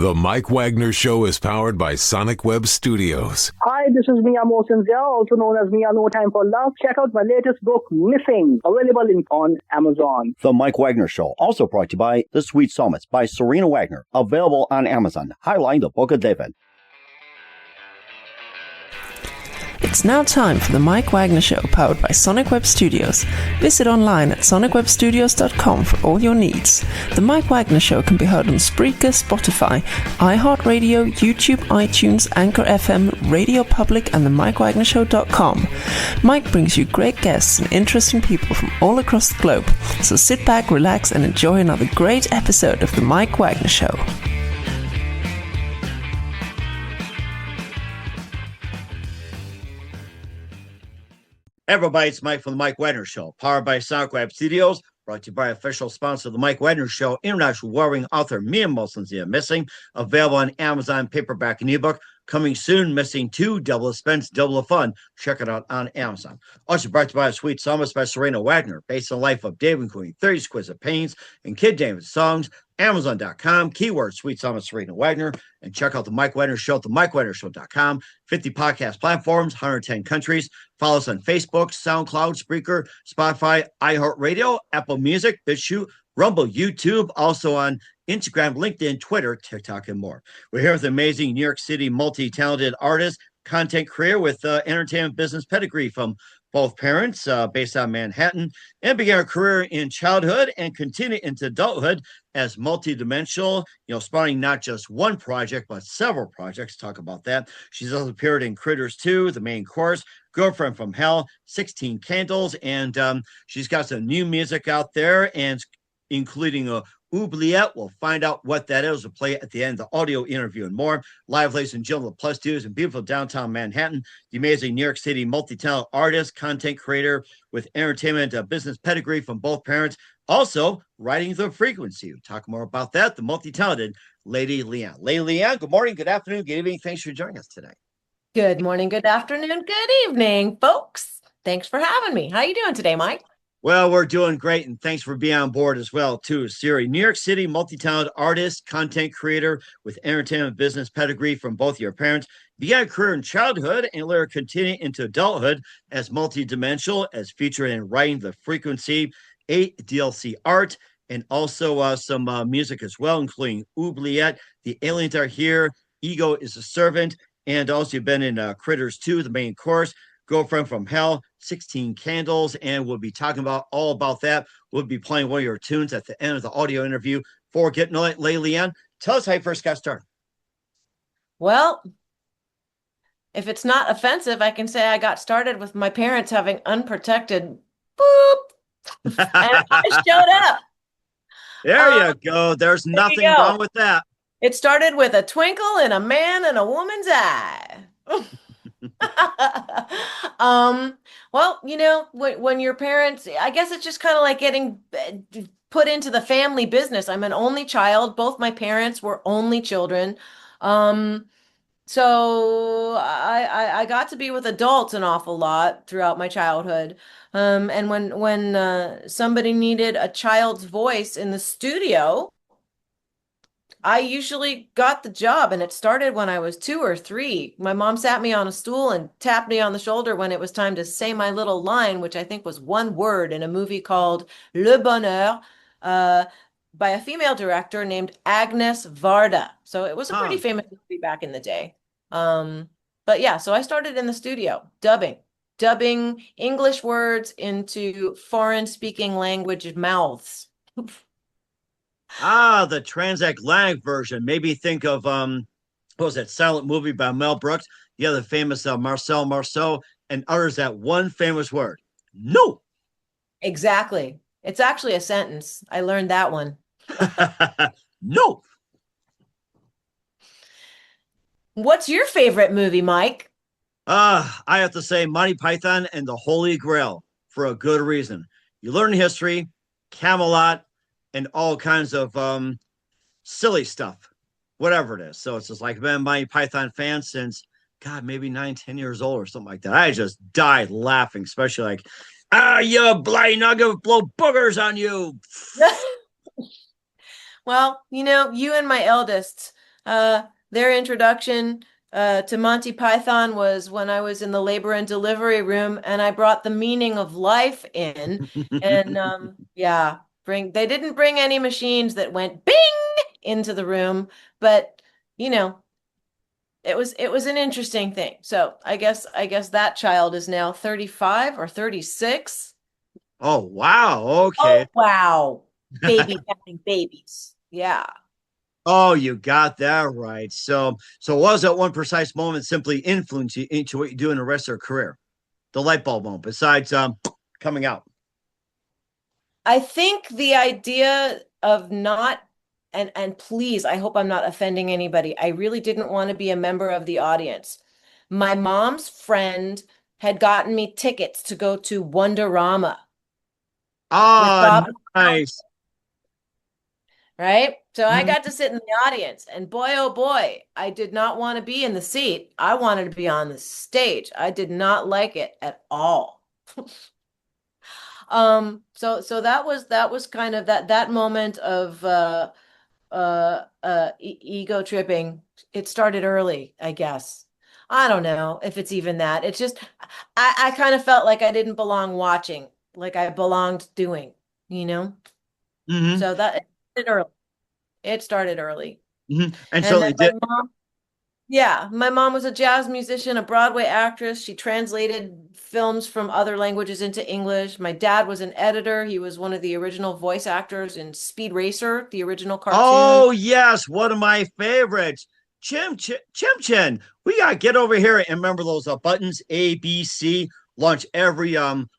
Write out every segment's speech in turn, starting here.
The Mike Wagner Show is powered by Sonic Web Studios. Hi, this is Mia Mosinzia, also known as Mia No Time for Love. Check out my latest book, Missing, available on Amazon. The Mike Wagner Show, also brought to you by The Sweet Psalmist by Serena Wagner, available on Amazon, highlighting the Book of David. It's now time for the Mike Wagner Show, powered by Sonic Web Studios. Visit online at sonicwebstudios.com for all your needs. The Mike Wagner Show can be heard on Spreaker, Spotify, iHeartRadio, YouTube, iTunes, Anchor FM, Radio Public, and the MikeWagnerShow.com. Mike brings you great guests and interesting people from all across the globe. So sit back, relax, and enjoy another great episode of the Mike Wagner Show. Everybody, it's Mike from the Mike Wagner Show, powered by Sonic Web Studios, brought to you by official sponsor of the Mike Wagner Show, international warring author Mia Mosinzia, Missing, available on Amazon, paperback and ebook. Coming soon, Missing 2, Double Expense, Double Fun. Check it out on Amazon. Also brought to you by A Sweet Psalmist by Serena Wagner, based on the life of David, including 30 exquisite paintings and Kid David's songs. Amazon.com, keyword Sweet Psalmist Serena Wagner, and check out the Mike Wagner Show at themikewagnershow.com. 50 podcast platforms, 110 countries. Follow us on Facebook, SoundCloud, Spreaker, Spotify, iHeartRadio, Apple Music, BitChute, Rumble, YouTube, also on Instagram, LinkedIn, Twitter, TikTok, and more. We're here with an amazing New York City multi-talented artist, content creator with entertainment business pedigree from both parents, based out of Manhattan, and began her career in childhood and continued into adulthood as multidimensional, spawning not just one project, but several projects. Talk about that. She's also appeared in Critters 2, The Main Course, Girlfriend from Hell, 16 Candles, and she's got some new music out there, and including a Oubliete. We'll find out what that is. We'll play it at the end of the audio interview and more. Live, ladies and gentlemen, Plus Twos in beautiful downtown Manhattan, the amazing New York City multi-talent artist, content creator with entertainment business pedigree from both parents. Also, writing the Freakwency. We'll talk more about that. The multi-talented Lady Liane. Lady Liane, good morning, good afternoon, good evening. Thanks for joining us today. Good morning, good afternoon, good evening, folks. Thanks for having me. How you doing today, Mike? Well, we're doing great, and thanks for being on board as well, too. Siri, New York City multi-talented artist, content creator with entertainment business pedigree from both your parents. Began a career in childhood and later continued into adulthood as multidimensional, as featured in writing the Freakwency, 8 DLC art, and also some music as well, including Oubliete, The Aliens Are Here, Ego is a Servant, and also you've been in Critters 2, The Main Course, Girlfriend from Hell, 16 Candles, and we'll be talking about all about that. We'll be playing one of your tunes at the end of the audio interview. Before getting on it, Lady Liane, tell us how you first got started. Well, if it's not offensive, I can say I got started with my parents having unprotected boop, and I showed up. There you go. There's nothing wrong with that. It started with a twinkle in a man and a woman's eye. Well, when your parents, I guess it's just kind of like getting put into the family business. I'm an only child. Both my parents were only children. So I got to be with adults an awful lot throughout my childhood. And when somebody needed a child's voice in the studio, I usually got the job, and it started when I was 2 or 3. My mom sat me on a stool and tapped me on the shoulder when it was time to say my little line, which I think was one word in a movie called Le Bonheur, by a female director named Agnes Varda. So it was a pretty famous movie back in the day. But yeah, so I started in the studio, dubbing English words into foreign-speaking language mouths. The transatlantic version. Maybe think of what was that silent movie by Mel Brooks? The other famous Marcel Marceau, and utters that one famous word. No. Exactly. It's actually a sentence. I learned that one. No. What's your favorite movie, Mike? I have to say Monty Python and the Holy Grail, for a good reason. You learn history, Camelot, and all kinds of silly stuff, whatever it is. So it's just like I've been a Monty Python fan since, God, maybe 9-10 years old or something like that. I just died laughing, especially like, you bloody nugget, blow boogers on you. Well, you and my eldest Their introduction to Monty Python was when I was in the labor and delivery room, and I brought the meaning of life in. And yeah, they didn't bring any machines that went bing into the room, but you know, it was an interesting thing. So I guess that child is now 35 or 36. Oh, wow. Oh Okay. wow. Baby having babies. Yeah. Oh, you got that right. So what was that one precise moment simply influence you into what you do in the rest of your career? The light bulb moment, besides coming out. I think the idea of not and please, I hope I'm not offending anybody. I really didn't want to be a member of the audience. My mom's friend had gotten me tickets to go to Wonderama with Ah, Bob, nice. right? So I Mhm. got to sit in the audience, and boy, oh boy, I did not want to be in the seat. I wanted to be on the stage. I did not like it at all. So that was kind of that moment of ego tripping. It started early, I guess. I don't know if it's even that. It's just I kind of felt like I didn't belong watching, like I belonged doing, you know? Hmm. So that it started early. It started early. And And so then they my did. mom, yeah, my mom was a jazz musician, a Broadway actress. She translated films from other languages into English. My dad was an editor. He was one of the original voice actors in Speed Racer, the original cartoon. Oh, yes, one of my favorites. Chim Chin. We gotta get over here and remember those buttons A, B, C. Launch every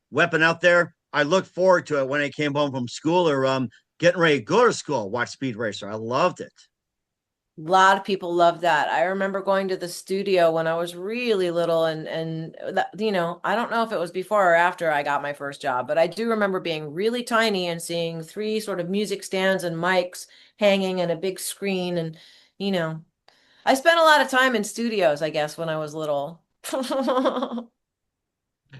weapon out there. I look forward to it when I came home from school or getting ready to go to school. Watch Speed Racer. I loved it. A lot of people love that. I remember going to the studio when I was really little and that, I don't know if it was before or after I got my first job, but I do remember being really tiny and seeing three sort of music stands and mics hanging and a big screen and you know, I spent a lot of time in studios, I guess, when I was little.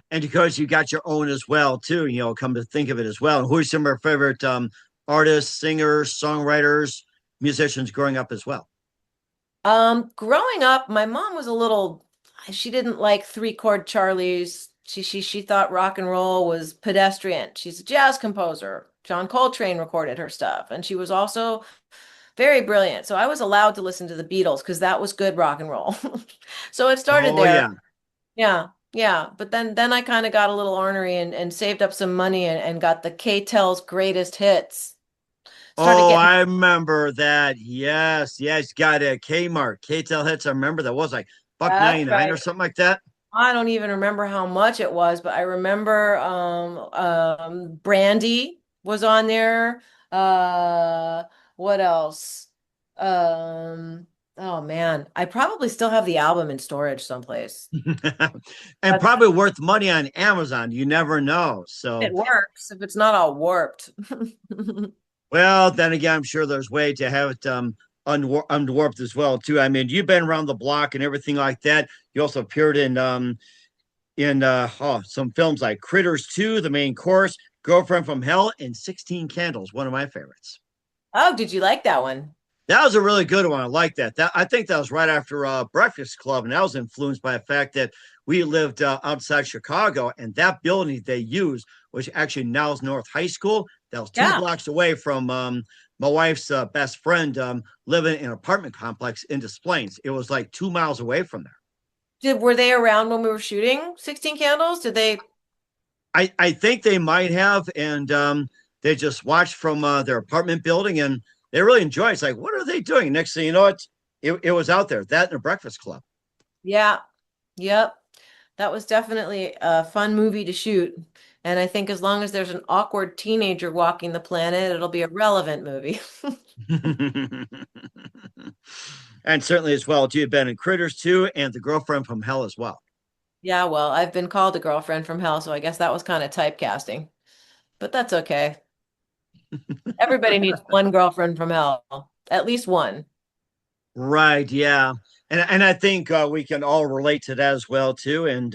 And because you got your own as well, too, come to think of it as well. And who's some of your favorite artists, singers, songwriters, musicians growing up as well? Growing up, my mom was a little, she didn't like three-chord Charlies. She thought rock and roll was pedestrian. She's a jazz composer. John Coltrane recorded her stuff, and she was also very brilliant. So I was allowed to listen to the Beatles because that was good rock and roll. So it started Oh, there. yeah. Yeah, yeah. But then I kind of got a little ornery and saved up some money and got the K-Tel's greatest hits. Started Oh, getting I remember that. Yes, yes. Got a Kmart, KTEL hits. I remember that was like buck that's 99 or right. something like that. I don't even remember how much it was, but I remember Brandy was on there. What else? Oh man, I probably still have the album in storage someplace. And That's probably worth money on Amazon. You never know. So, it works if it's not all warped. well, then again, I'm sure there's way to have it unwarped as well too. I mean, you've been around the block and everything like that. You also appeared in some films like Critters 2, The Main Course, Girlfriend from Hell, and 16 Candles, one of my favorites. Oh, did you like that one? That was a really good one. I like that. I think that was right after Breakfast Club, and that was influenced by the fact that we lived outside Chicago, and that building they used, which actually now is North High School, that was two Yeah. blocks away from my wife's best friend living in an apartment complex in Des Plaines. It was like 2 miles away from there. Were they around when we were shooting 16 Candles? Did they? I think they might have, and they just watched from their apartment building, and they really enjoy it. It's like, what are they doing? Next thing you know, it was out there. That and a Breakfast Club. Yeah. Yep. That was definitely a fun movie to shoot. And I think as long as there's an awkward teenager walking the planet, it'll be a relevant movie. And certainly as well, you've been in Critters 2 and The Girlfriend from Hell as well. Yeah, well, I've been called a girlfriend from hell, so I guess that was kind of typecasting. But that's okay. Everybody needs one girlfriend from hell, at least one. Right, yeah. And I think we can all relate to that as well too. And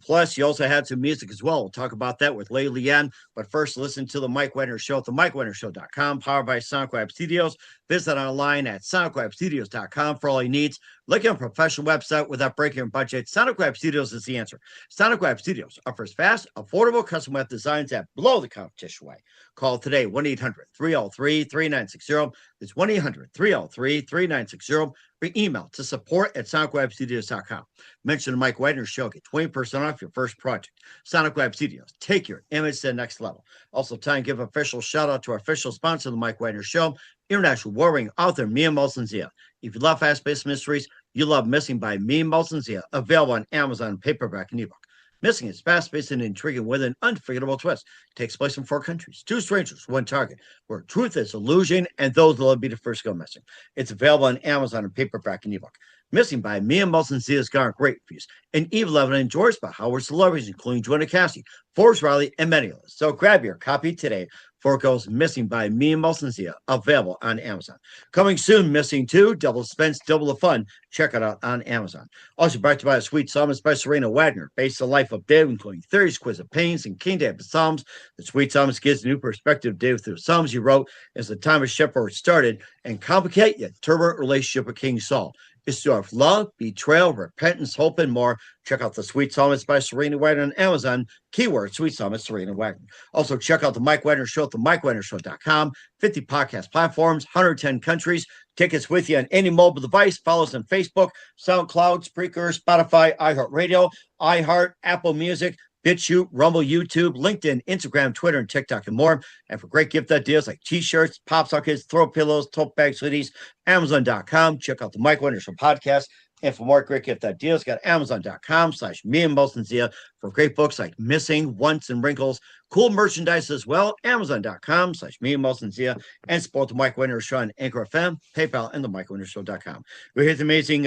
plus, you also had some music as well. We'll talk about that with Lady Liane. But first, listen to the Mike Wagner Show at the MikeWagnerShow.com, powered by Sonic Web Studios. Visit online at SonicWebStudios.com for all your needs. Looking at a professional website without breaking your budget, Sonic Web Studios is the answer. Sonic Web Studios offers fast, affordable custom web designs that blow the competition away. Call today, 1-800-303-3960. It's 1-800-303-3960. Or email to support@sonicwebstudios.com. Mention the Mike Wagner Show. Get 20% off your first project. Sonic Web Studios. Take your image to the next level. Also, time to give official shout out to our official sponsor of the Mike Wagner Show, international warring author Mia Molson-Zia. If you love fast-paced mysteries, you love Missing by Mia Molson-Zia, available on Amazon, paperback, and ebook. Missing is fast-paced and intriguing with an unforgettable twist. It takes place in 4 countries, 2 strangers, 1 target, where truth is illusion, and those will be the first to go missing. It's available on Amazon and paperback and ebook. Missing by Mia Molson-Zia has garnered great reviews, and even Levin enjoys by Howard celebrities, including Joanna Cassidy, Forrest Riley, and many others. So grab your copy today before it goes Missing by Mia Molson-Zia, available on Amazon. Coming soon, Missing 2, double suspense, double the fun. Check it out on Amazon. Also brought to you by a Sweet Psalmist by Serena Wagner, based on the life of David, including 30 exquisite paintings and King David Psalms. The Sweet Psalmist gives a new perspective of David through the Psalms he wrote as the time of shepherd started and complicate yet turbulent relationship with King Saul. It's story of love, betrayal, repentance, hope, and more. Check out the Sweet Psalmist by Serena Wagner on Amazon. Keyword Sweet Psalmist Serena Wagner. Also, check out the Mike Wagner Show at the MikeWagnerShow.com. 50 podcast platforms, 110 countries. Tickets with you on any mobile device. Follow us on Facebook, SoundCloud, Spreaker, Spotify, iHeartRadio, iHeart, Apple Music, BitChute, Rumble, YouTube, LinkedIn, Instagram, Twitter, and TikTok, and more. And for great gift ideas like t-shirts, pop sockets, throw pillows, tote bags, hoodies, Amazon.com. Check out the Mike Wagner Show podcast. And for more great gift ideas, got Amazon.com/Mia Molson-Zia for great books like Missing, Once, and Wrinkles. Cool merchandise as well. Amazon.com/Mia Molson-Zia. And support the Mike Wagner Show on Anchor FM, PayPal, and the MikeWagnerShow.com. We're here with amazing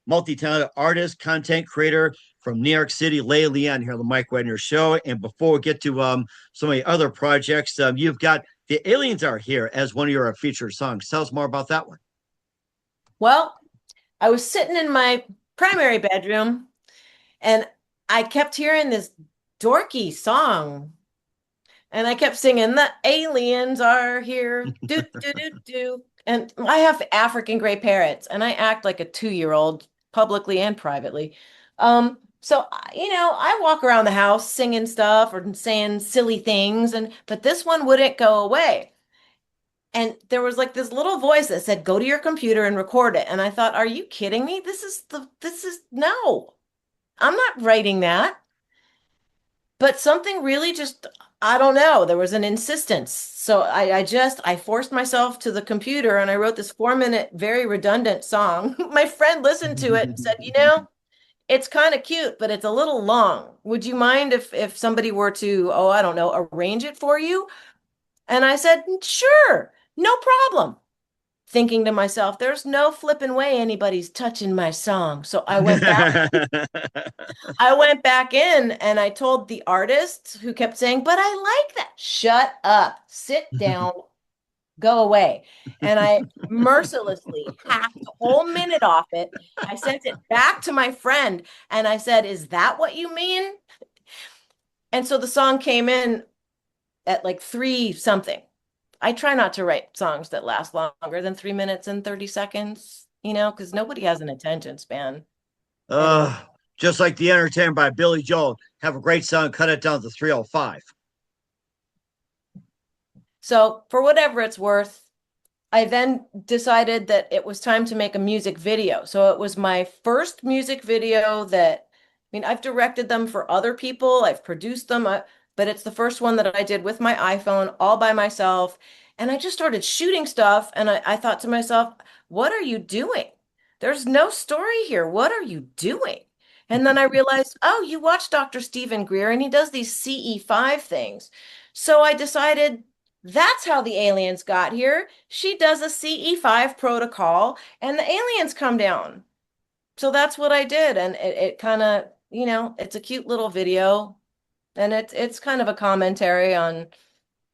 multi-talented artist, content creator from New York City, Lady Liane, here on the Mike Wagner Show. And before we get to some of the other projects, you've got The Aliens Are Here as one of your featured songs. Tell us more about that one. Well, I was sitting in my primary bedroom and I kept hearing this dorky song. And I kept singing, "The aliens are here, do, do, do, do." And I have African gray parrots and I act like a 2-year-old publicly and privately. So, I walk around the house singing stuff or saying silly things, but this one wouldn't go away. And there was like this little voice that said, "Go to your computer and record it." And I thought, are you kidding me? No, I'm not writing that. But something really just, I don't know, there was an insistence. So I forced myself to the computer and I wrote this 4-minute, very redundant song. My friend listened to it and said, it's kind of cute, but it's a little long. Would you mind if somebody were to, I don't know, arrange it for you? And I said, sure, no problem. Thinking to myself, there's no flipping way anybody's touching my song. So I went back. I went back in and I told the artist, who kept saying, "But I like that." "Shut up, sit down, go away." And I mercilessly hacked a whole minute off it. I sent it back to my friend and I said, "Is that what you mean?" And so the song came in at like 3 something. I try not to write songs that last longer than 3 minutes and 30 seconds, because nobody has an attention span. Just like The Entertainer by Billy Joel. Have a great song, cut it down to 3:05. So for whatever it's worth, I then decided that it was time to make a music video. So it was my first music video I've directed them for other people. I've produced them, but it's the first one that I did with my iPhone all by myself. And I just started shooting stuff. And I thought to myself, what are you doing? There's no story here. What are you doing? And then I realized, you watch Dr. Stephen Greer and he does these CE5 things. So I decided that's how the aliens got here. She does a CE5 protocol and the aliens come down. So that's what I did. And it kind of, it's a cute little video. And it's kind of a commentary on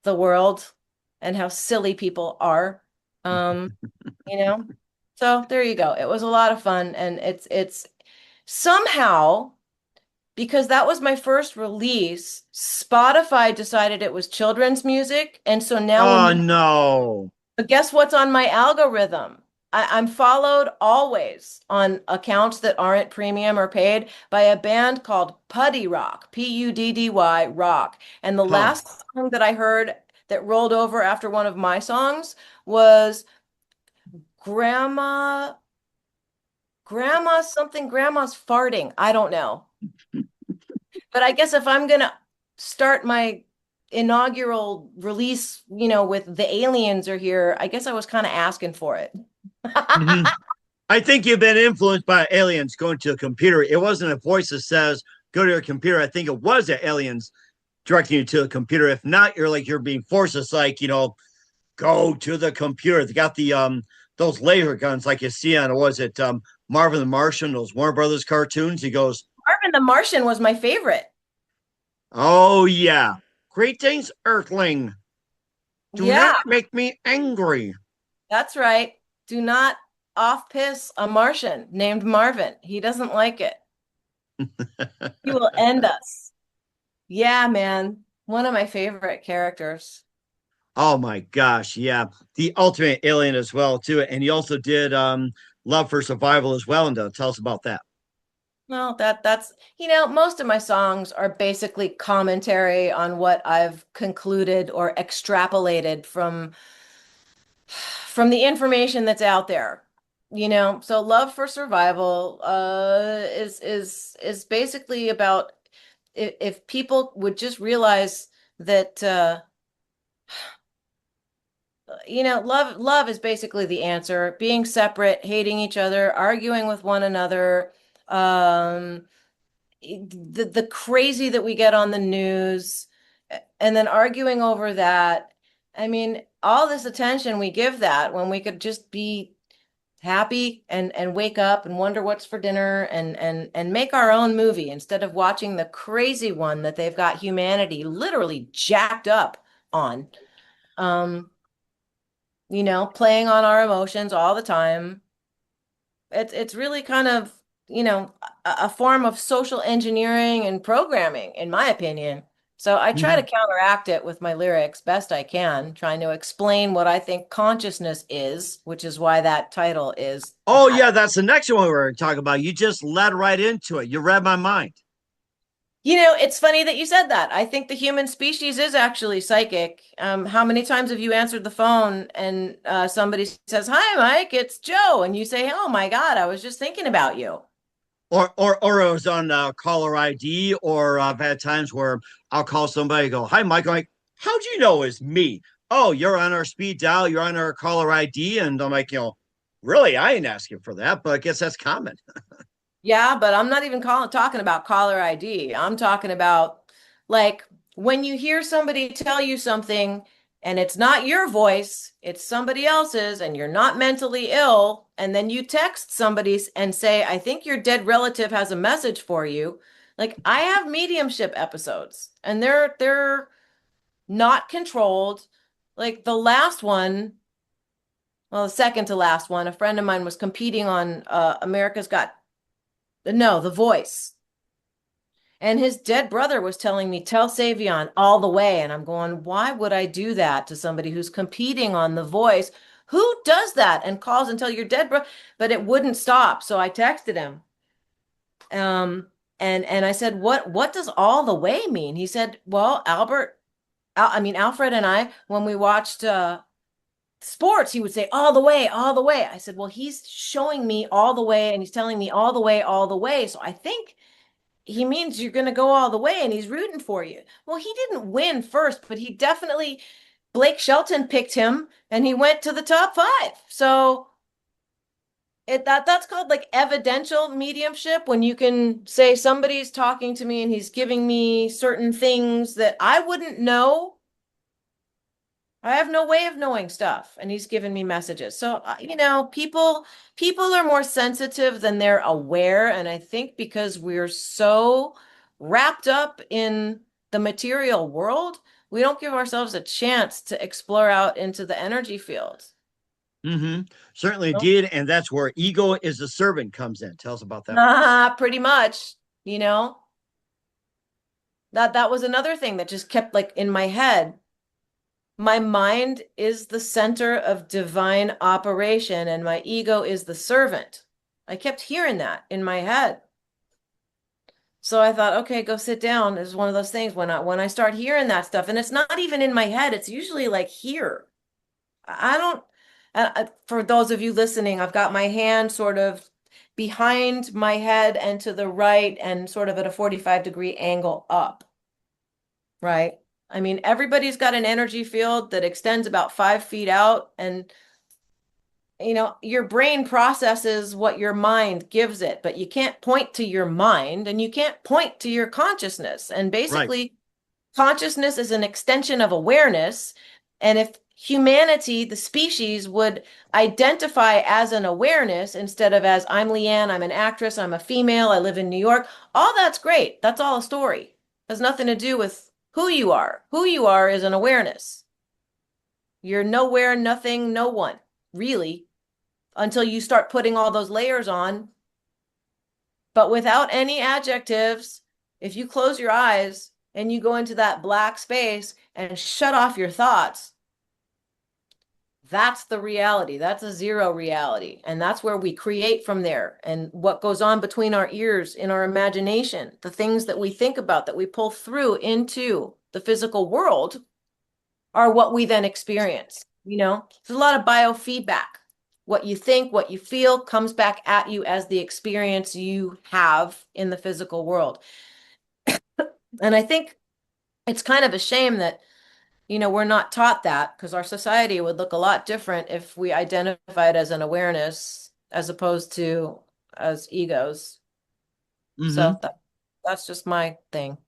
the world and how silly people are. So there you go. It was a lot of fun, and it's somehow, because that was my first release, Spotify decided it was children's music, and so now when Oh you no. but guess what's on my algorithm? I'm followed always on accounts that aren't premium or paid by a band called Puddy Rock, Puddy Rock. And the Huh. last song that I heard that rolled over after one of my songs was Grandma, Grandma something, Grandma's farting. I don't know. But I guess if I'm gonna start my inaugural release, with the aliens are here, I guess I was kind of asking for it. Mhm. I think you've been influenced by aliens going to a computer. It wasn't a voice that says, go to your computer. I think it was the aliens directing you to a computer. If not, you're being forced. It's like, go to the computer. They got the those laser guns like you see on was it Marvin the Martian, those Warner Brothers cartoons. He goes, Marvin the Martian was my favorite. oh yeah. Greetings, Earthling. Do Yeah, not make me angry. that's right. Do not off piss a Martian named Marvin. He doesn't like it. He will end us. Yeah, man. One of my favorite characters. Oh my gosh, yeah. The ultimate alien as well, too. And he also did Love for Survival as well. And tell us about that. Well, that's most of my songs are basically commentary on what I've concluded or extrapolated from the information that's out there. So Love for Survival is basically about if people would just realize that love is basically the answer. Being separate, hating each other, arguing with one another, um, the crazy that we get on the news, and then arguing over that. I mean, all this attention we give that when we could just be happy and wake up and wonder what's for dinner and make our own movie instead of watching the crazy one that they've got humanity literally jacked up on. Um, playing on our emotions all the time. It's really kind of, a form of social engineering and programming, in my opinion. So I try to Mhm. counteract it with my lyrics best I can, trying to explain what I think consciousness is, which is why that title is Oh, that. yeah, that's the next one we're going to talk about. You just led right into it. You read my mind. It's funny that you said that. I think the human species is actually psychic. How many times have you answered the phone and somebody says, "Hi, Mike, it's Joe," and you say, "Oh my God, I was just thinking about you." Or it was on caller ID, or I've had times where I'll call somebody and go, hi, Mike. I'm like, how'd you know it's me? Oh, you're on our speed dial. You're on our caller ID. And I'm like, really, I ain't asking for that, but I guess that's common. Yeah, but I'm not even talking about caller ID. I'm talking about like when you hear somebody tell you something and it's not your voice, it's somebody else's, and you're not mentally ill, and then you text somebody and say, I think your dead relative has a message for you. Like I have mediumship episodes and they're not controlled. Like the last one, well, the second to last one, a friend of mine was competing on America's Got no, The Voice. And his dead brother was telling me, tell Savion all the way. And I'm going, why would I do that to somebody who's competing on The Voice? Who does that and calls and tell your dead brother? But it wouldn't stop. So I texted him. And I said, what does all the way mean? He said, well, Alfred and I, when we watched sports, he would say all the way, all the way. I said, well, he's showing me all the way and he's telling me all the way, all the way. So I think he means you're going to go all the way and he's rooting for you. Well, he didn't win first, but he definitely, Blake Shelton picked him and he went to the top 5. So that's called like evidential mediumship, when you can say somebody's talking to me and he's giving me certain things that I wouldn't know. I have no way of knowing stuff, and he's given me messages. So, people are more sensitive than they're aware, and I think because we're so wrapped up in the material world, we don't give ourselves a chance to explore out into the energy field. Certainly did. And that's where ego is the servant comes in. Tell us about that. Pretty much, you know. That was another thing that just kept like in my head. My mind is the center of divine operation and my ego is the servant. I kept hearing that in my head. So I thought, okay, go sit down. It's one of those things when I start hearing that stuff, and it's not even in my head, it's usually like here. I don't, for those of you listening, I've got my hand sort of behind my head and to the right and sort of at a 45-degree angle up, right? I mean, everybody's got an energy field that extends about 5 feet out, and you know, your brain processes what your mind gives it, but you can't point to your mind and you can't point to your consciousness. And basically, consciousness is an extension of awareness. And if humanity, the species, would identify as an awareness instead of as I'm Liane, I'm an actress, I'm a female, I live in New York, all that's great. That's all a story. It has nothing to do with who you are. Who you are is an awareness. You're nowhere, nothing, no one, really, until you start putting all those layers on. But without any adjectives, if you close your eyes and you go into that black space and shut off your thoughts, that's the reality. That's a zero reality. And that's where we create from there. And what goes on between our ears, in our imagination, the things that we think about, that we pull through into the physical world, are what we then experience. You know, there's a lot of biofeedback. What you think, what you feel comes back at you as the experience you have in the physical world. And I think it's kind of a shame that, you know, we're not taught that, because our society would look a lot different if we identified as an awareness as opposed to as egos. So that's just my thing.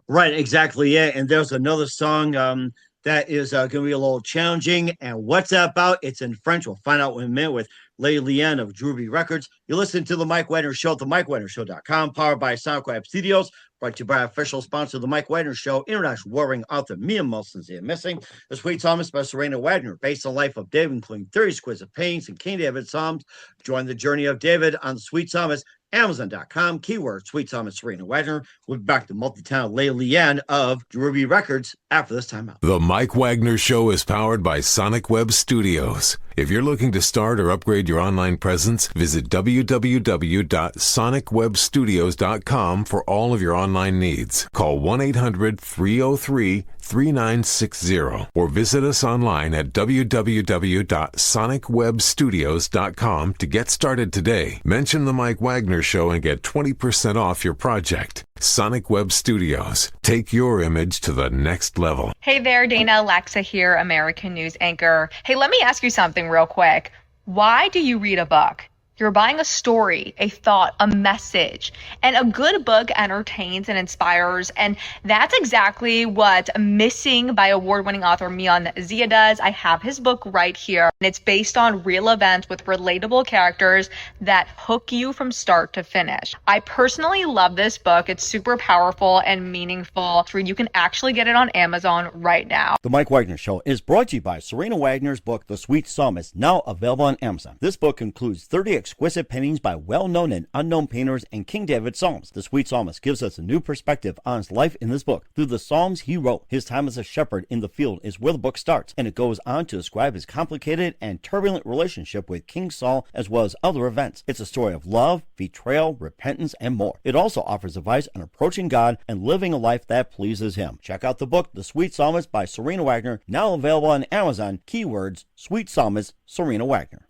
Right, exactly. Yeah. And there's another song that is going to be a little challenging. And what's that about? It's in French. We'll find out in a minute with Lady Liane of Drury Records. You listen to The Mike Wagner Show at themikewagnershow.com, powered by SoundCloud Studios, brought to you by official sponsor of The Mike Wagner Show, international warring author Mia Molson's Here Missing, The Sweet Psalmist by Serena Wagner, based on the life of David, including 30 exquisite paintings and King David Psalms. Join the journey of David on The Sweet Psalmist, Amazon.com, keyword Sweet Psalmist Serena Wagner. We'll be back to multi-talented Lady Liane of Drury Records after this time out. The Mike Wagner Show is powered by Sonic Web Studios. If you're looking to start or upgrade your online presence, visit www.sonicwebstudios.com for all of your online needs. Call 1-800-303-3960 or visit us online at www.sonicwebstudios.com to get started today. Mention the Mike Wagner Show and get 20% off your project. Sonic Web Studios. Take your image to the next level. Hey there, Dana Alexa here, American News anchor. Hey, let me ask you something real quick. Why do you read a book? You're buying a story, a thought, a message. And a good book entertains and inspires. And that's exactly what Missing by award-winning author Mian Zia does. I have his book right here. And it's based on real events with relatable characters that hook you from start to finish. I personally love this book. It's super powerful and meaningful. You can actually get it on Amazon right now. The Mike Wagner Show is brought to you by Serena Wagner's book, The Sweet Psalmist, now available on Amazon. This book includes 30 exquisite paintings by well-known and unknown painters and King David Psalms. The Sweet Psalmist gives us a new perspective on his life in this book. Through the Psalms he wrote, his time as a shepherd in the field is where the book starts, and it goes on to describe his complicated and turbulent relationship with King Saul as well as other events. It's a story of love, betrayal, repentance, and more. It also offers advice on approaching God and living a life that pleases him. Check out the book, The Sweet Psalmist by Serena Wagner, now available on Amazon. Keywords, Sweet Psalmist, Serena Wagner.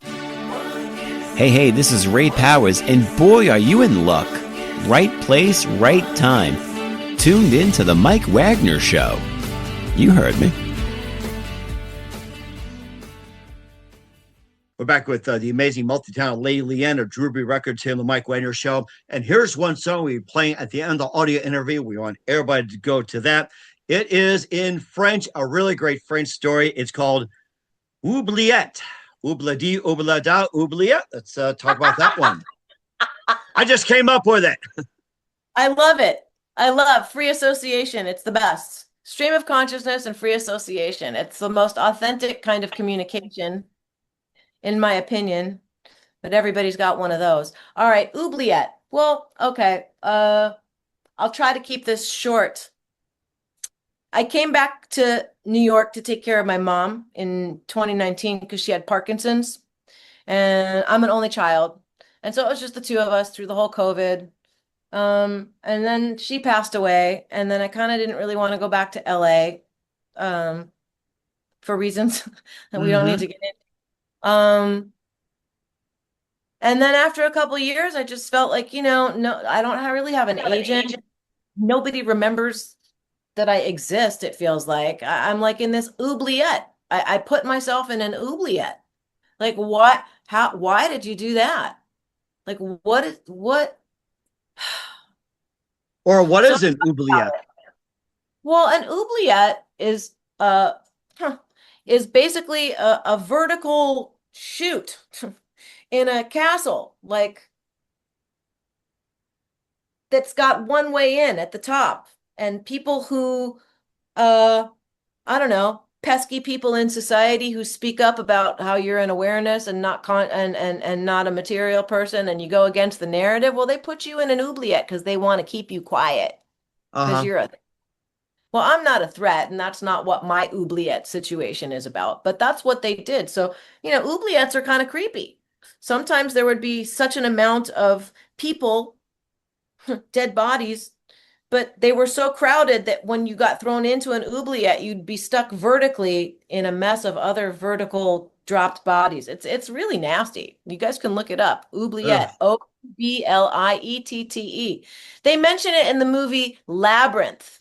Hey, this is Ray Powers, and boy, are you in luck. Right place, right time. Tuned in to the Mike Wagner Show. You heard me. We're back with the amazing multi-talented Lady Liane of Drury Records here on the Mike Wagner Show. And here's one song we're playing at the end of the audio interview. We want everybody to go to that. It is in French, a really great French story. It's called Oubliete. Oubliete, oubliada, oubliette. Let's talk about that one. I just came up with it. I love it. I love free association. It's the best. Stream of consciousness and free association. It's the most authentic kind of communication. in my opinion, but everybody's got one of those. All right, oubliette. Well, okay. I'll try to keep this short. I came back to New York to take care of my mom in 2019 because she had Parkinson's, and I'm an only child. And so it was just the two of us through the whole COVID. And then she passed away, and then I kind of didn't really want to go back to LA, for reasons that we don't need to get into. And then after a couple of years, I just felt like, no, I don't really have an agent. Nobody remembers that I exist, it feels like. I'm like in this oubliette. I put myself in an oubliette. Like why did you do that? Like what? Or what So is an oubliette? Well, an oubliette is basically a vertical chute in a castle, like that's got one way in at the top. And people who I don't know, pesky people in society who speak up about how you're an awareness and not and not a material person, and you go against the narrative, well, they put you in an oubliette because they want to keep you quiet because you're a well, I'm not a threat, and that's not what my oubliette situation is about, but that's what they did. So, oubliettes are kind of creepy. Sometimes there would be such an amount of people, dead bodies, but they were so crowded that when you got thrown into an oubliette, you'd be stuck vertically in a mess of other vertical dropped bodies. It's really nasty. You guys can look it up. Oubliette, Obliette. They mention it in the movie Labyrinth.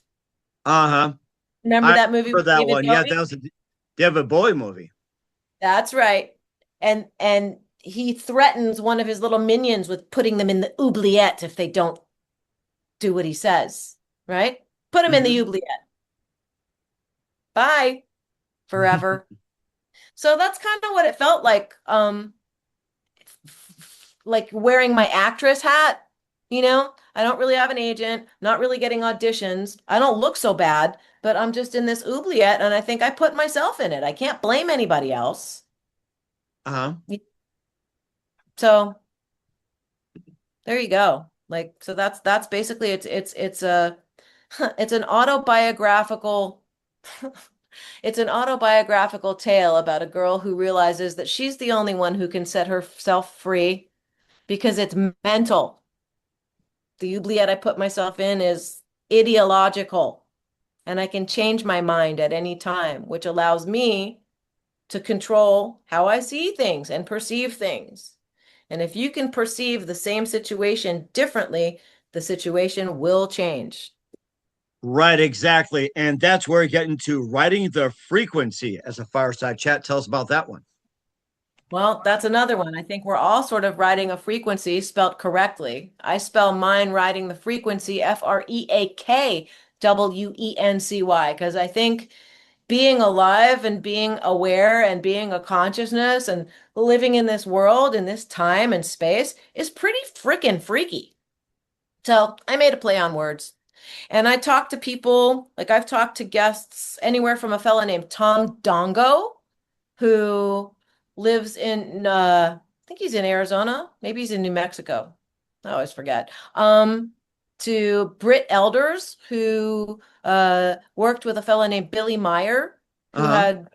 Remember I that movie remember with that David one. Yeah, Bowie? that was a David Bowie movie. That's right. And he threatens one of his little minions with putting them in the oubliette if they don't do what he says, right? Put him in the oubliette. Bye forever. So that's kind of what it felt like wearing my actress hat, I don't really have an agent, not really getting auditions. I don't look so bad, but I'm just in this oubliette, and I think I put myself in it. I can't blame anybody else. So there you go. Like, so that's basically it's a it's an autobiographical it's an autobiographical tale about a girl who realizes that she's the only one who can set herself free because it's mental. The oubliette I put myself in is ideological, and I can change my mind at any time, which allows me to control how I see things and perceive things. And if you can perceive the same situation differently, the situation will change. Right, exactly. And that's where we get into writing the frequency as a fireside chat. Tell us about that one. Well, that's another one. I think we're all sort of writing a frequency spelt correctly. I spell mine writing the frequency Freakwency, because I think being alive and being aware and being a consciousness and living in this world, in this time and space is pretty freaking freaky. So I made a play on words. And I talk to people, like I've talked to guests anywhere from a fella named Tom Dongo, who lives in I think he's in Arizona, maybe he's in New Mexico. I always forget. To Britt Elders, who worked with a fella named Billy Meyer, who had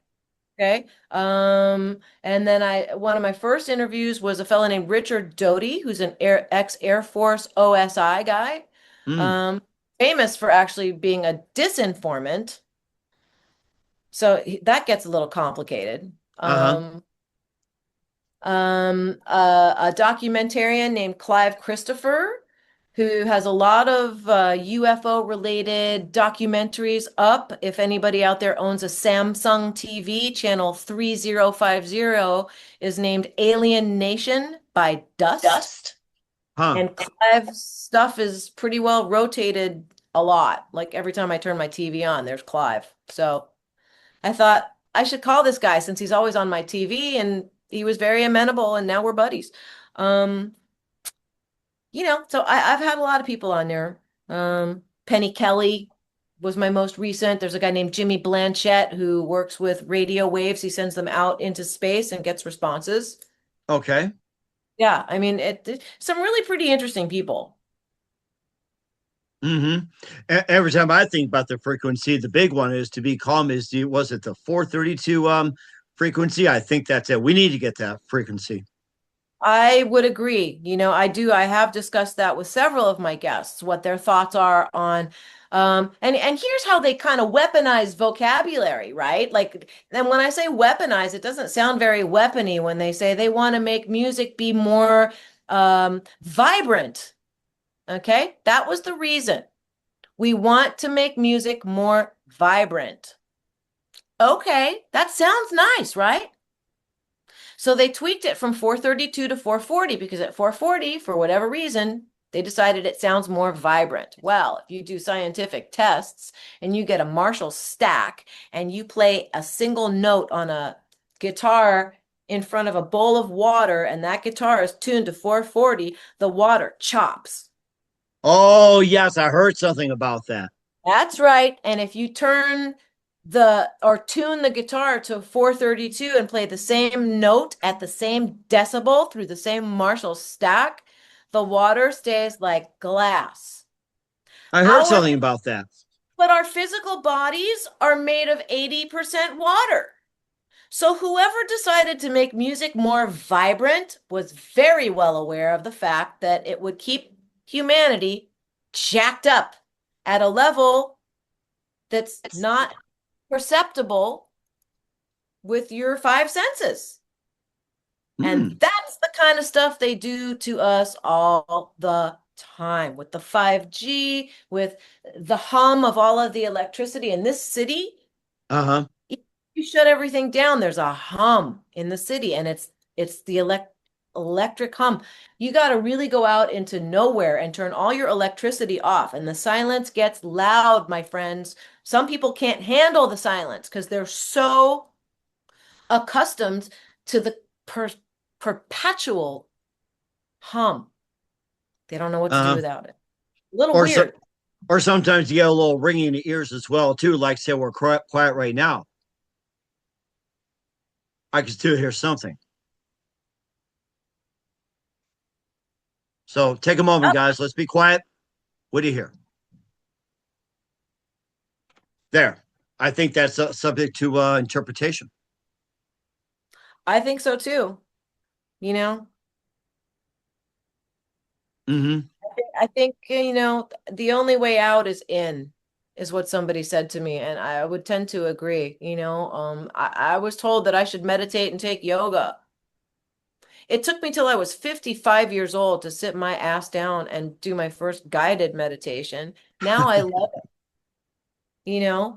okay. And then one of my first interviews was a fella named Richard Doty, who's an ex-Air Force OSI guy. Famous for actually being a disinformant. So that gets a little complicated. A documentarian named Clive Christopher, who has a lot of UFO related documentaries up. If anybody out there owns a Samsung TV, channel 3050 is named Alien Nation by Dust. And Clive's stuff is pretty well rotated a lot. Like every time I turn my TV on, there's Clive. So I thought I should call this guy since he's always on my TV, and he was very amenable, and now we're buddies. So I've had a lot of people on there. Penny Kelly, was my most recent. There's a guy named Jimmy Blanchett who works with radio waves. He sends them out into space and gets responses. Okay. Yeah, I mean, some really pretty interesting people. Mm-hmm. Every time I think about the frequency, the big one is to be calm. Was it the 432 frequency? I think that's it. We need to get that frequency. I would agree. I have discussed that with several of my guests, what their thoughts are on, and here's how they kind of weaponize vocabulary, right? Like, and when I say weaponize, it doesn't sound very weapony when they say they want to make music be more vibrant. Okay, that was the reason. We want to make music more vibrant. Okay, that sounds nice, right? So they tweaked it from 432 to 440 because at 440, for whatever reason, they decided it sounds more vibrant. Well, if you do scientific tests and you get a Marshall stack and you play a single note on a guitar in front of a bowl of water and that guitar is tuned to 440, the water chops. Oh, yes, I heard something about that. That's right. And if you tune the guitar to 432 and play the same note at the same decibel through the same Marshall stack, the water stays like glass. I heard something about that. But our physical bodies are made of 80% water. So whoever decided to make music more vibrant was very well aware of the fact that it would keep humanity jacked up at a level that's not perceptible with your five senses. And that's the kind of stuff they do to us all the time with the 5G, with the hum of all of the electricity in this city. Uh-huh. If you shut everything down, there's a hum in the city, and it's the electric hum. You got to really go out into nowhere and turn all your electricity off, and the silence gets loud, my friends. Some people can't handle the silence because they're so accustomed to the perpetual hum. They don't know what to do without it. A little weird. Or sometimes you get a little ringing in the ears as well, too. Like, say, we're quiet right now. I can still hear something. So take a moment, guys. Let's be quiet. What do you hear? There. I think that's subject to interpretation. I think so too. Mm-hmm. I think, the only way out is in, is what somebody said to me. And I would tend to agree. I was told that I should meditate and take yoga. It took me till I was 55 years old to sit my ass down and do my first guided meditation. Now I love it.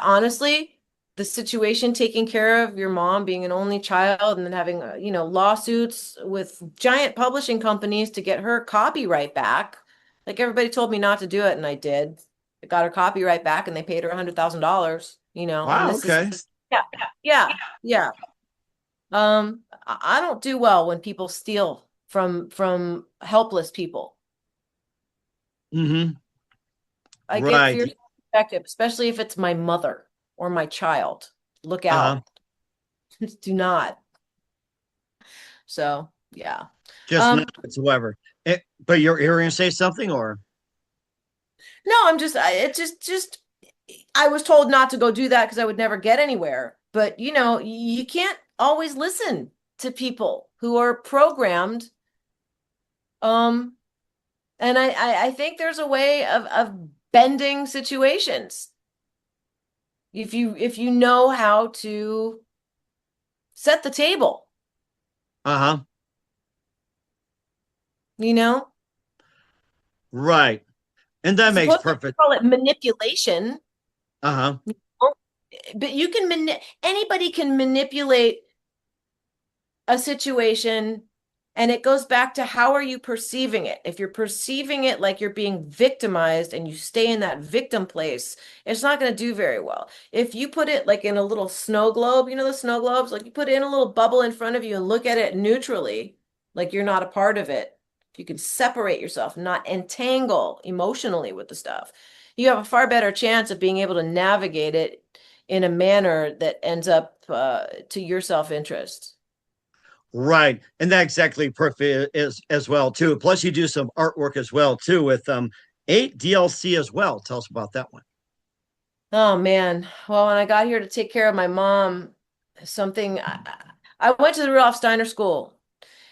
Honestly, the situation taking care of your mom being an only child and then having, lawsuits with giant publishing companies to get her copyright back. Like everybody told me not to do it, and I did. I got her copyright back, and they paid her $100,000. Wow. Okay. Yeah. I don't do well when people steal from helpless people. Mm-hmm. I get fierce perspective, especially if it's my mother or my child. Look out. Do not. So, yeah. Just not whatsoever. But you're going to say something, or? No, I was told not to go do that because I would never get anywhere. But, you can't always listen to people who are programmed. And I think there's a way of bending situations. If you know how to set the table. Uh-huh. Right. And that makes perfect. Call it manipulation. Uh-huh. But you can anybody can manipulate a situation, and it goes back to how are you perceiving it? If you're perceiving it like you're being victimized and you stay in that victim place, it's not going to do very well. If you put it like in a little snow globe, the snow globes, like you put it in a little bubble in front of you and look at it neutrally, like you're not a part of it. If you can separate yourself, not entangle emotionally with the stuff, you have a far better chance of being able to navigate it in a manner that ends up to your self-interest. Right. And that exactly perfect is as well too. Plus you do some artwork as well too with 8 DLC as well. Tell us about that one. Oh man. Well, when I got here to take care of my mom, I went to the Rudolf Steiner School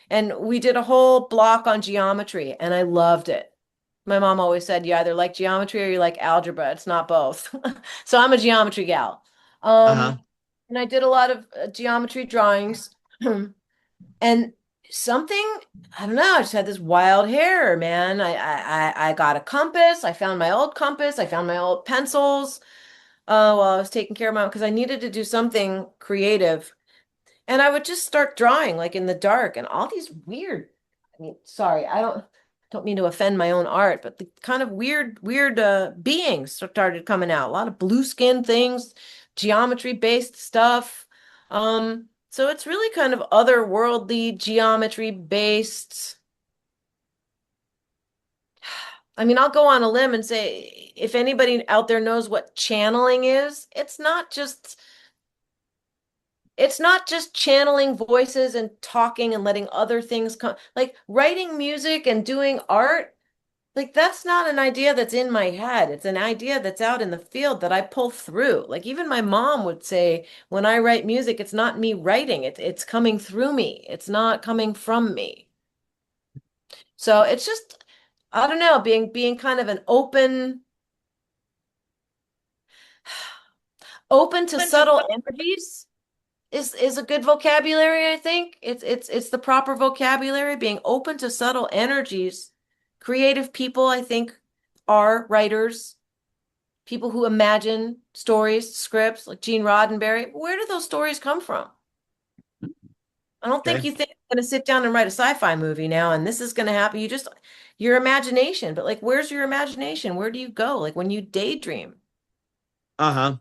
and we did a whole block on geometry and I loved it. My mom always said you either like geometry or you like algebra. It's not both. So I'm a geometry gal. Uh-huh. And I did a lot of geometry drawings. And something, I don't know, I just had this wild hair, man. I got a compass. I found my old compass. I found my old pencils while I was taking care of my mom because I needed to do something creative. And I would just start drawing like in the dark and all these weird, I mean, sorry, I don't mean to offend my own art, but the kind of weird beings started coming out. A lot of blue skin things, geometry based stuff. So it's really kind of otherworldly geometry based. I mean, I'll go on a limb and say if anybody out there knows what channeling is, it's not just channeling voices and talking and letting other things come. Like writing music and doing art, like that's not an idea that's in my head. It's an idea that's out in the field that I pull through. Like even my mom would say, when I write music, it's not me writing, it's coming through me. It's not coming from me. So it's just, I don't know, being kind of an open to subtle energies is a good vocabulary, I think. It's the proper vocabulary, being open to subtle energies. Creative people, I think, are writers, people who imagine stories, scripts, like Gene Roddenberry. Where do those stories come from? I don't think Okay. you think I'm going to sit down and write a sci-fi movie now and this is going to happen. Your imagination, but like, where's your imagination? Where do you go? Like when you daydream, Uh-huh.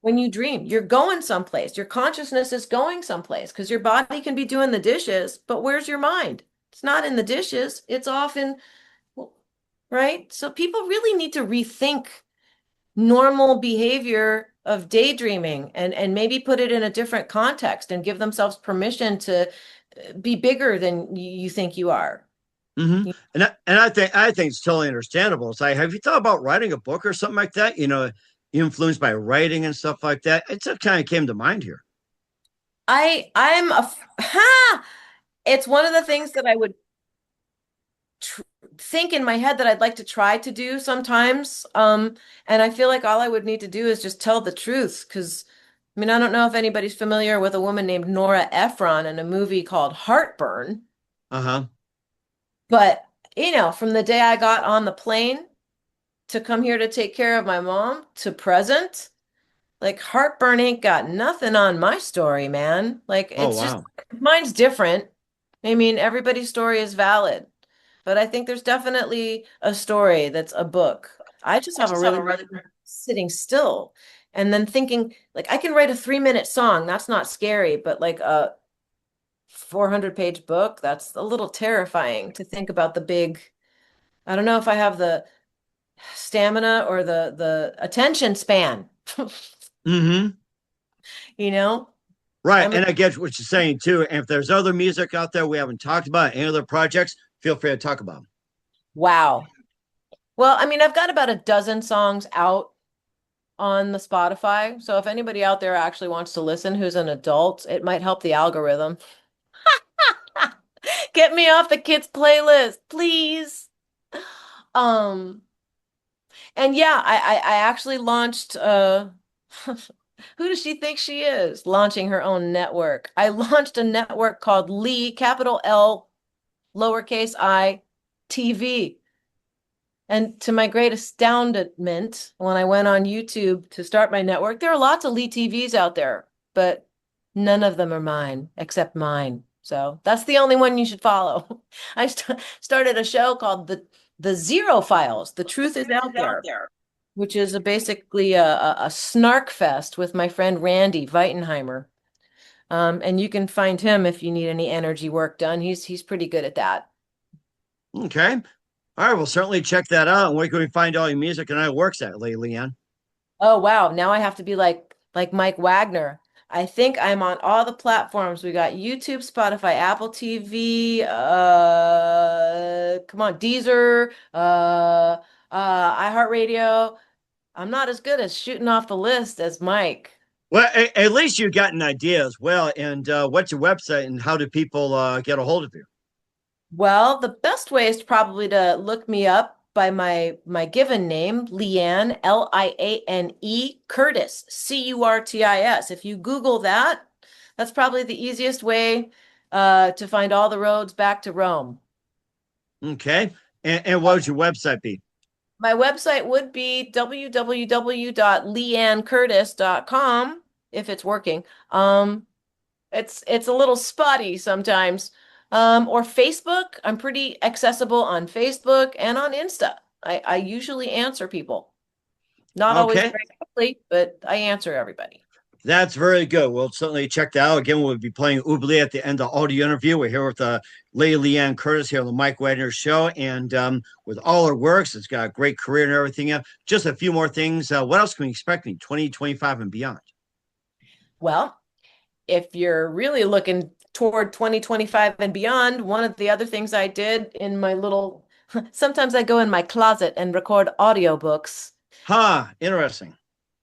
when you dream, you're going someplace. Your consciousness is going someplace because your body can be doing the dishes, but where's your mind? It's not in the dishes. It's often, right? So people really need to rethink normal behavior of daydreaming and maybe put it in a different context and give themselves permission to be bigger than you think you are. Mm-hmm. And I think it's totally understandable. It's like, have you thought about writing a book or something like that? Influenced by writing and stuff like that. It just kind of came to mind here. I'm a ha! It's one of the things that I would think in my head that I'd like to try to do sometimes. And I feel like all I would need to do is just tell the truth. Because, I mean, I don't know if anybody's familiar with a woman named Nora Ephron in a movie called Heartburn. Uh-huh. But, from the day I got on the plane to come here to take care of my mom to present, like Heartburn ain't got nothing on my story, man. Like, Oh, it's just, wow. mine's different. I mean, everybody's story is valid. But I think there's definitely a story that's a book. I just have a really sitting still and then thinking, like, I can write a 3-minute song. That's not scary, but like a 400-page book, that's a little terrifying to think about the big. I don't know if I have the stamina or the attention span. Mm-hmm. You know? Right. I'm And I get what you're saying too. And if there's other music out there we haven't talked about, any other projects, feel free to talk about them. Wow. Well, I mean, I've got about a dozen songs out on the Spotify. So if anybody out there actually wants to listen who's an adult, it might help the algorithm. Get me off the kids playlist, please. Um, and yeah, I actually launched who does she think she is? Launching her own network. I launched a network called Lee, capital L, lowercase I, TV. And to my great astoundment, when I went on YouTube to start my network, there are lots of Lee TVs out there, but none of them are mine except mine. So that's the only one you should follow. I started a show called the Zero Files. The Truth is Out There, which is basically a snark fest with my friend Randy Weitenheimer. And you can find him if you need any energy work done. He's pretty good at that. Okay. All right, we'll certainly check that out. And where can we find all your music and how it works at, Lady Liane? Oh wow, now I have to be like Mike Wagner. I think I'm on all the platforms. We got YouTube, Spotify, Apple TV, come on, Deezer, iHeartRadio. I'm not as good as shooting off the list as Mike. Well, at least you got an idea as well. And what's your website and how do people get a hold of you? Well, the best way is probably to look me up by my given name, Liane, Liane Curtis, Curtis. If you Google that, that's probably the easiest way to find all the roads back to Rome. Okay. And what would your website be? My website would be www.lianecurtis.com if it's working. It's a little spotty sometimes. Or Facebook. I'm pretty accessible on Facebook and on Insta. I usually answer people. Not always Okay. very quickly, but I answer everybody. That's very good. We'll certainly check that out. Again, we'll be playing Oubliete at the end of the audio interview. We're here with Lady Liane Curtis here on the Mike Wagner Show. And with all her works, it's got a great career and everything. Just a few more things. What else can we expect in 2025 and beyond? Well, if you're really looking toward 2025 and beyond, one of the other things I did in my little, sometimes I go in my closet and record audiobooks. Interesting.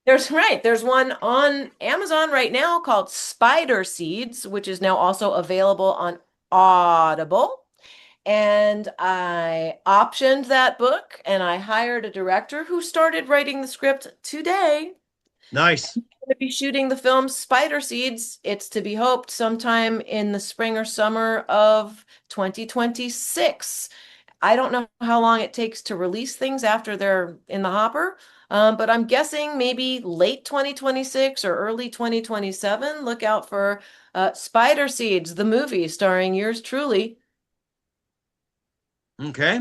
There's one on Amazon right now called Spider Seeds, which is now also available on Audible. And I optioned that book and I hired a director who started writing the script today. Nice. Going to be shooting the film Spider Seeds. It's to be hoped sometime in the spring or summer of 2026. I don't know how long it takes to release things after they're in the hopper, but I'm guessing maybe late 2026 or early 2027. Look out for Spider Seeds, the movie starring yours truly. Okay.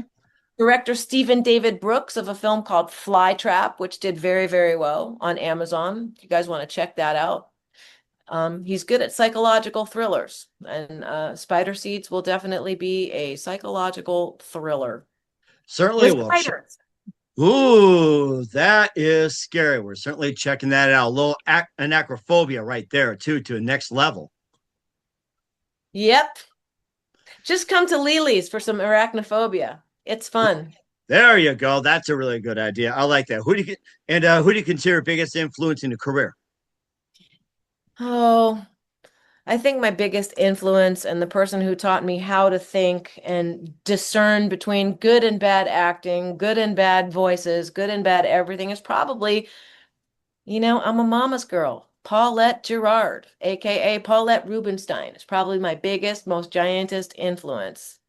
Director Stephen David Brooks of a film called Flytrap, which did very, very well on Amazon. If you guys want to check that out. He's good at psychological thrillers, and Spider Seeds will definitely be a psychological thriller. Certainly With will. spiders. Ooh, that is scary. We're certainly checking that out. A little anachrophobia right there, too, to a next level. Yep. Just come to Lily's for some arachnophobia. It's fun. There you go. That's a really good idea. I like that. Who do you consider biggest influence in your career? Oh, I think my biggest influence and the person who taught me how to think and discern between good and bad acting, good and bad voices, good and bad everything is probably, I'm a mama's girl. Paulette Girard, aka Paulette Rubenstein, is probably my biggest, most giantest influence.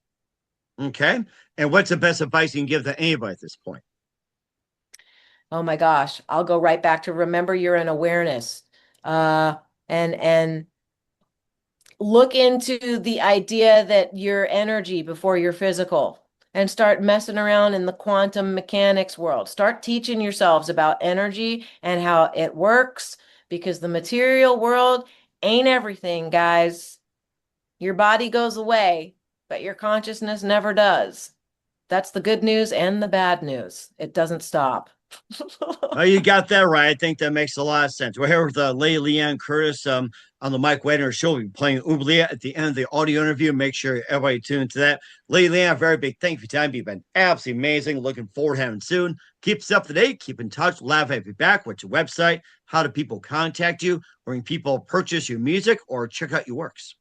Okay. And what's the best advice you can give to anybody at this point? Oh my gosh, I'll go right back to remember you're in awareness. And look into the idea that you're energy before you're physical, and start messing around in the quantum mechanics world. Start teaching yourselves about energy and how it works, because the material world ain't everything, guys. Your body goes away, but your consciousness never does. That's the good news and the bad news. It doesn't stop. Oh, you got that right. I think that makes a lot of sense. We're here with Lady Liane Curtis on the Mike Wagner Show. We'll be playing Oubliette at the end of the audio interview. Make sure everybody tune into that. Lady Liane, a very big thank you for your time. You've been absolutely amazing. Looking forward to having soon. Keep us up to date. Keep in touch. Laugh at you back. What's your website? How do people contact you? Where can people purchase your music or check out your works?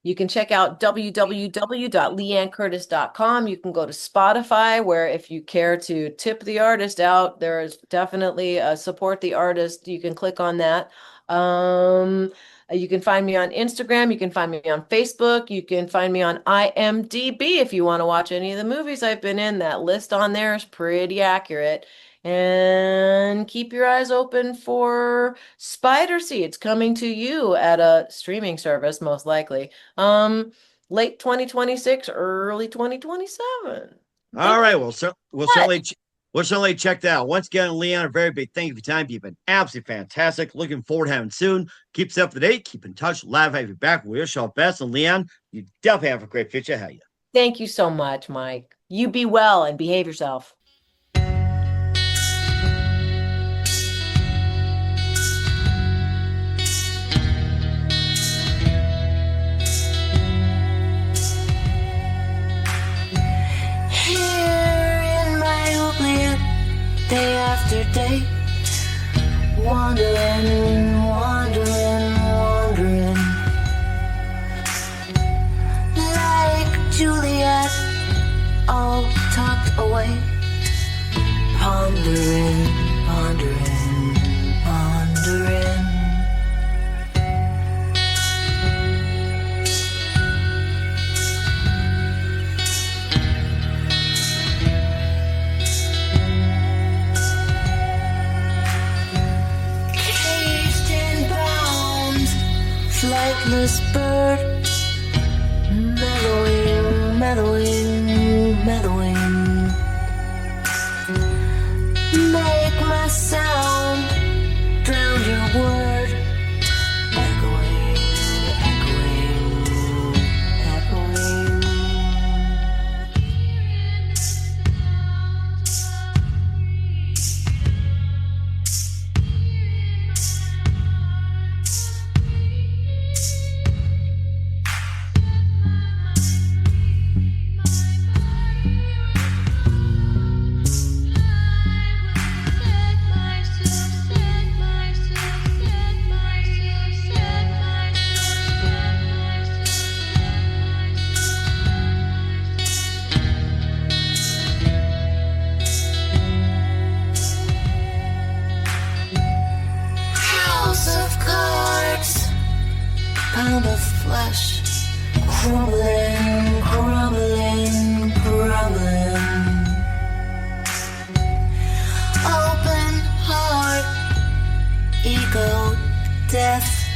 You can check out www.lianecurtis.com. You can go to Spotify, where if you care to tip the artist out, there is definitely support the artist. You can click on that. You can find me on Instagram. You can find me on Facebook. You can find me on IMDb if you want to watch any of the movies I've been in. That list on there is pretty accurate. And keep your eyes open for Spider Seeds coming to you at a streaming service, most likely. Late 2026, early 2027. All right. We'll certainly check that out. Once again, Liane, a very big thank you for your time. You've been absolutely fantastic. Looking forward to having soon. Keep us up to date. Keep in touch. Live have you back. We wish you all best. And Liane, you definitely have a great future ahead of you. Thank you so much, Mike. You be well and behave yourself. Day after day, wandering, wandering, wandering, like Juliet, all tucked away, pondering, pondering, pondering. Flightless bird, mellowing, mellowing, mellowing. Make my sound drown your word, echoing, echoing, echoing. Pound of flesh, crumbling, crumbling, crumbling. Open heart, ego, death,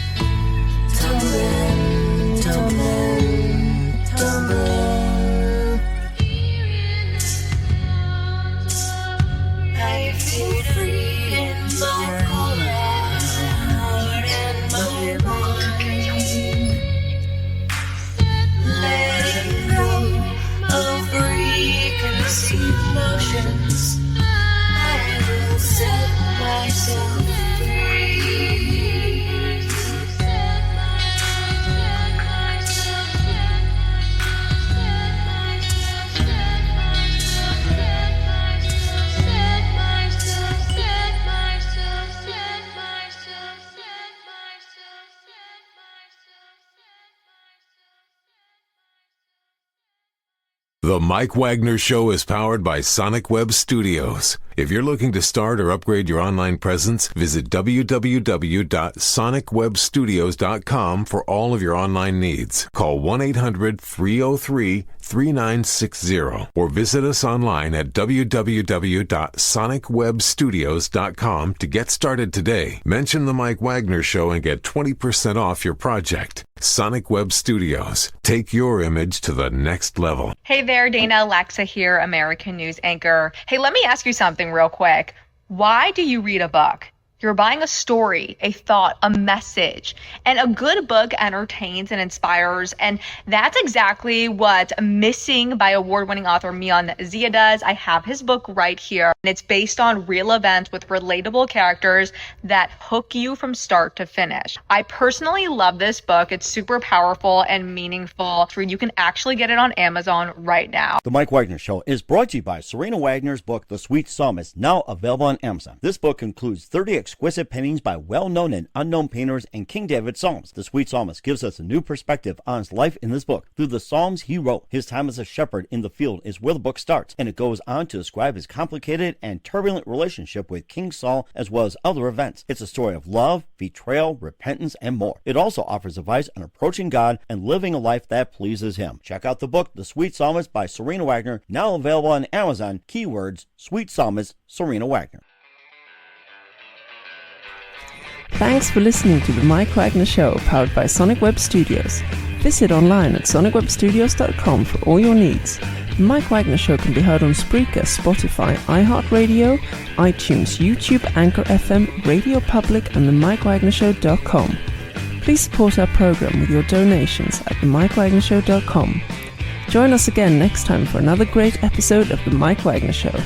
tumbling, tumbling, tumbling. I feel free in my heart and my mind. Letting go of preconceived notions, I will set myself free. The Mike Wagner Show is powered by Sonic Web Studios. If you're looking to start or upgrade your online presence, visit www.sonicwebstudios.com for all of your online needs. Call 1-800-303-3960 or visit us online at www.sonicwebstudios.com to get started today. Mention the Mike Wagner Show and get 20% off your project. Sonic Web Studios. Take your image to the next level. Hey there, Dana Alexa here, American news anchor. Hey, let me ask you something real quick. Why do you read a book? You're buying a story, a thought, a message, and a good book entertains and inspires, and that's exactly what Missing by award-winning author Mian Zia does. I have his book right here, and it's based on real events with relatable characters that hook you from start to finish. I personally love this book. It's super powerful and meaningful. You can actually get it on Amazon right now. The Mike Wagner Show is brought to you by Serena Wagner's book, The Sweet Psalmist, now available on Amazon. This book includes 30 exquisite paintings by well-known and unknown painters and King David Psalms. The Sweet Psalmist gives us a new perspective on his life in this book. Through the Psalms he wrote, his time as a shepherd in the field is where the book starts, and it goes on to describe his complicated and turbulent relationship with King Saul as well as other events. It's a story of love, betrayal, repentance, and more. It also offers advice on approaching God and living a life that pleases him. Check out the book, The Sweet Psalmist by Serena Wagner, now available on Amazon. Keywords, Sweet Psalmist, Serena Wagner. Thanks for listening to the Mike Wagner Show, powered by Sonic Web Studios. Visit online at sonicwebstudios.com for all your needs. The Mike Wagner Show can be heard on Spreaker, Spotify, iHeartRadio, iTunes, YouTube, Anchor FM, Radio Public, and themikewagnershow.com. Please support our program with your donations at themikewagnershow.com. Join us again next time for another great episode of The Mike Wagner Show.